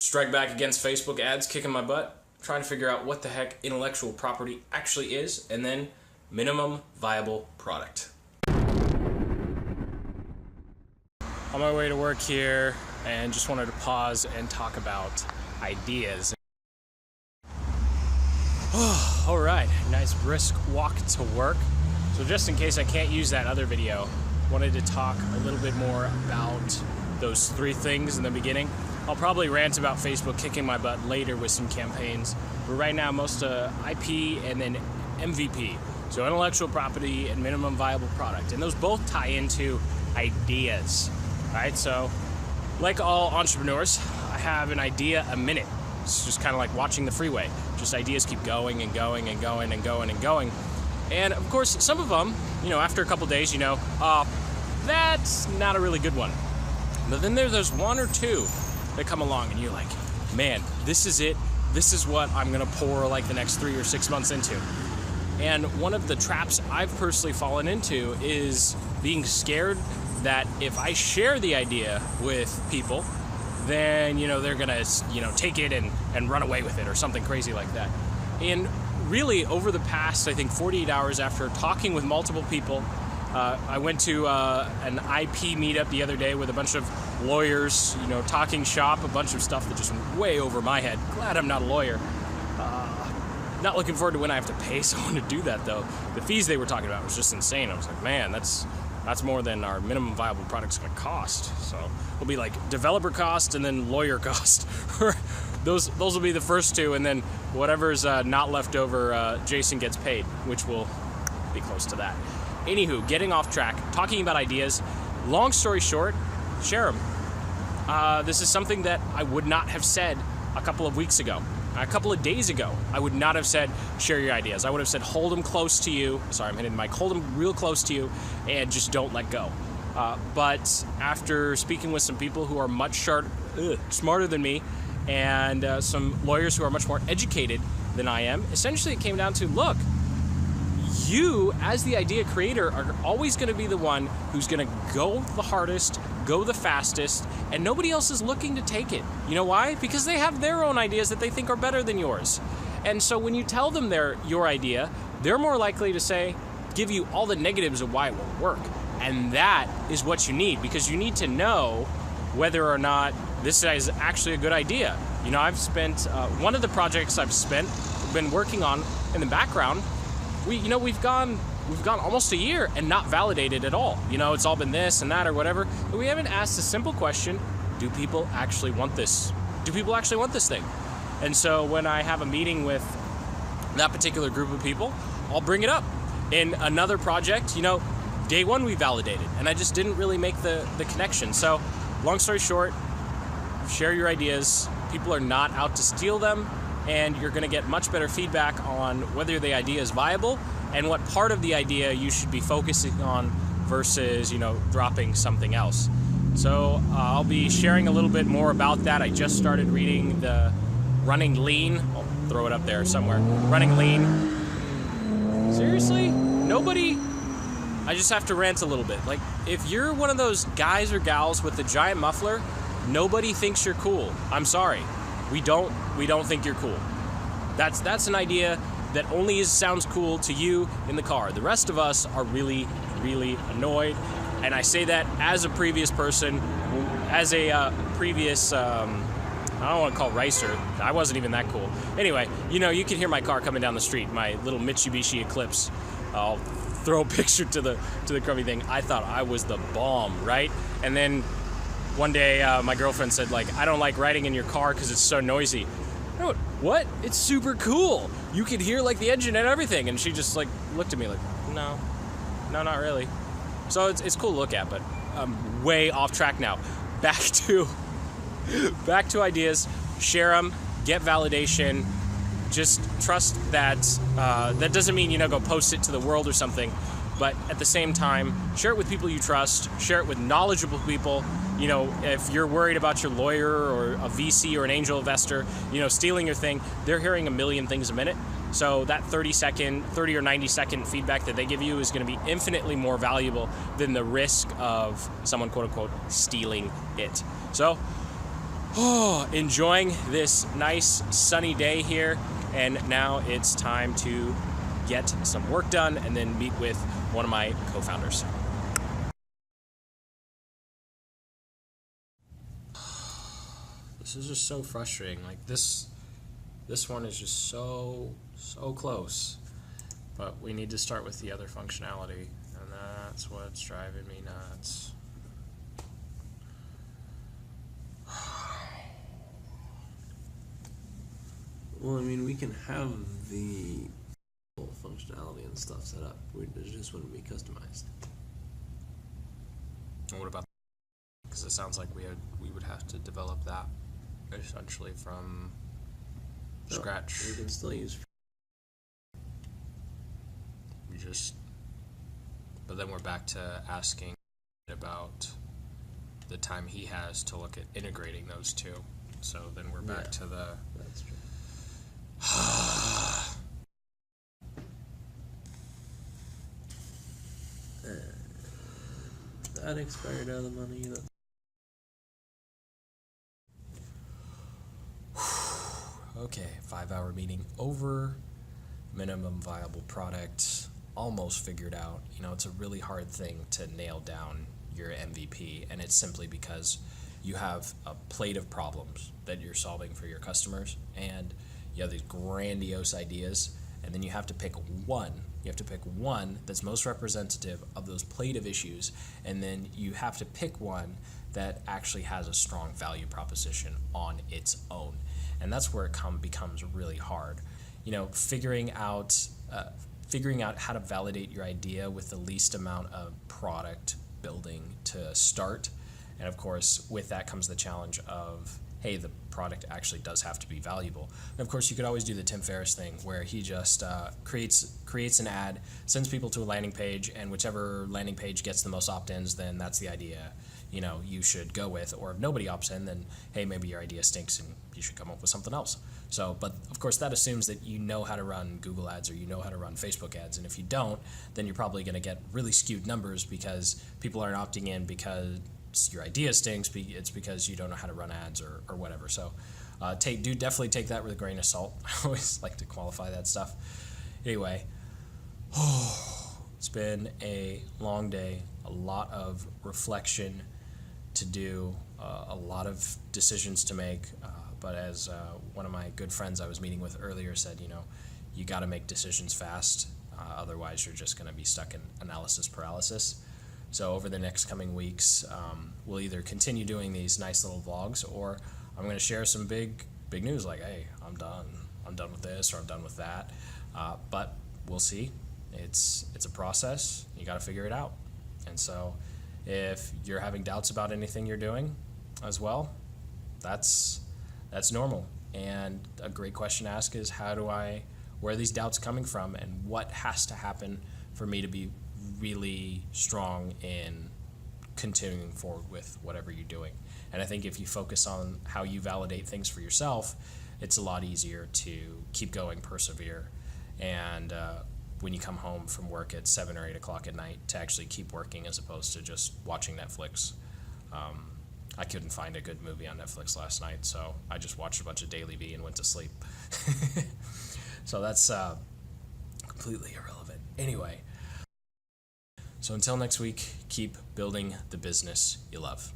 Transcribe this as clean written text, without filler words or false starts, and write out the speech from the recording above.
Strike back against Facebook ads kicking my butt, trying to figure out what the heck intellectual property actually is, and then minimum viable product. On my way to work here, and just wanted to pause and talk about ideas. All right, nice brisk walk to work. So just in case I can't use that other video, wanted to talk a little bit more about those three things in the beginning. I'll probably rant about Facebook kicking my butt later with some campaigns, but right now most IP and then MVP. So intellectual property and minimum viable product. And those both tie into ideas, right? So like all entrepreneurs, I have an idea a minute. It's just kind of like watching the freeway. Just ideas keep going and going and going and going and going. And of course, some of them, after a couple days, that's not a really good one. But then there's those one or two that come along and you're like, man, this is it. This is what I'm gonna pour like the next 3 or 6 months into. And one of the traps I've personally fallen into is being scared that if I share the idea with people, then, they're gonna, take it and run away with it or something crazy like that. And really over the past, I think 48 hours after talking with multiple people, I went to an IP meetup the other day with a bunch of lawyers, talking shop, a bunch of stuff that just went way over my head. Glad I'm not a lawyer. Not looking forward to when I have to pay someone to do that, though. The fees they were talking about was just insane. I was like, man, that's more than our minimum viable product's going to cost. So it'll be like developer cost and then lawyer cost. Those will be the first two, and then whatever's not left over, Jason gets paid, which will be close to that. Anywho, getting off track, talking about ideas. Long story short, share them. This is something that I would not have said a couple of weeks ago. A couple of days ago, I would not have said, share your ideas. I would have said, hold them close to you. Sorry, I'm hitting the mic. Hold them real close to you and just don't let go. But after speaking with some people who are much smarter than me and some lawyers who are much more educated than I am, essentially it came down to, look, you, as the idea creator, are always going to be the one who's going to go the hardest, go the fastest, and nobody else is looking to take it. You know why? Because they have their own ideas that they think are better than yours. And so when you tell them your idea, they're more likely to give you all the negatives of why it won't work. And that is what you need, because you need to know whether or not this is actually a good idea. I've spent, one of the projects been working on in the background, we've gone almost a year and not validated at all. It's all been this and that or whatever, but we haven't asked a simple question: do people actually want this? Do people actually want this thing? And so when I have a meeting with that particular group of people, I'll bring it up. In another project, day one we validated, and I just didn't really make the connection. So long story short, share your ideas. People are not out to steal them, and you're going to get much better feedback on whether the idea is viable and what part of the idea you should be focusing on versus, dropping something else. So I'll be sharing a little bit more about that. I just started reading the Running Lean. I'll throw it up there somewhere. Running Lean. Seriously? Nobody? I just have to rant a little bit. Like, if you're one of those guys or gals with the giant muffler, nobody thinks you're cool. I'm sorry. We don't think you're cool. That's an idea that only sounds cool to you in the car. The rest of us are really, really annoyed. And I say that as a previous person, as a previous, I don't want to call racer. I wasn't even that cool. Anyway, you can hear my car coming down the street, my little Mitsubishi Eclipse. I'll throw a picture to the crummy thing. I thought I was the bomb, right? And then one day, my girlfriend said, I don't like riding in your car because it's so noisy. What? It's super cool. You can hear, the engine and everything. And she just, looked at me like, no, not really. So it's cool to look at, but I'm way off track now. Back to ideas. Share them. Get validation. Just trust that. That doesn't mean, go post it to the world or something. But at the same time, share it with people you trust. Share it with knowledgeable people. If you're worried about your lawyer or a VC or an angel investor, stealing your thing, they're hearing a million things a minute. So that 30 or 90 second feedback that they give you is going to be infinitely more valuable than the risk of someone, quote unquote, stealing it. So Oh, enjoying this nice sunny day here, and now it's time to get some work done and then meet with one of my co-founders. This is just so frustrating. Like this one is just so close, but we need to start with the other functionality, and that's what's driving me nuts. Well, I mean, we can have the functionality and stuff set up. It just wouldn't be customized. And what about? Because it sounds like we would have to develop that essentially from scratch. We can still use. But then we're back to asking about the time he has to look at integrating those two. So then we're back to the. That's true. That expired out of the money. Okay, 5-hour meeting over. Minimum viable product almost figured out. You know, it's a really hard thing to nail down your MVP, and it's simply because you have a plate of problems that you're solving for your customers, and you have these grandiose ideas, and then you have to pick one. You have to pick one that's most representative of those plate of issues, and then you have to pick one that actually has a strong value proposition on its own. And that's where it becomes really hard. You know, figuring out how to validate your idea with the least amount of product building to start. And of course, with that comes the challenge of, hey, the product actually does have to be valuable. And of course, you could always do the Tim Ferriss thing where he just creates an ad, sends people to a landing page, and whichever landing page gets the most opt-ins, then that's the idea, you know, you should go with. Or if nobody opts in, then hey, maybe your idea stinks and you should come up with something else. So, but of course that assumes that you know how to run Google ads or you know how to run Facebook ads. And if you don't, then you're probably going to get really skewed numbers because people aren't opting in because your idea stinks. It's because you don't know how to run ads or whatever. So definitely take that with a grain of salt. I always like to qualify that stuff. Anyway, it's been a long day, a lot of reflection to do, a lot of decisions to make. But as one of my good friends I was meeting with earlier said, you know, you got to make decisions fast. Otherwise, you're just going to be stuck in analysis paralysis. So over the next coming weeks, we'll either continue doing these nice little vlogs, or I'm going to share some big news like, hey, I'm done with this, or I'm done with that. But we'll see. It's a process. You got to figure it out. And so if you're having doubts about anything you're doing as well, that's normal. And a great question to ask is, where are these doubts coming from, and what has to happen for me to be really strong in continuing forward with whatever you're doing. And I think if you focus on how you validate things for yourself, it's a lot easier to keep going, persevere, and when you come home from work at 7 or 8 o'clock at night, to actually keep working as opposed to just watching Netflix. I couldn't find a good movie on Netflix last night, so I just watched a bunch of Daily V and went to sleep. So that's completely irrelevant. Anyway, so until next week, keep building the business you love.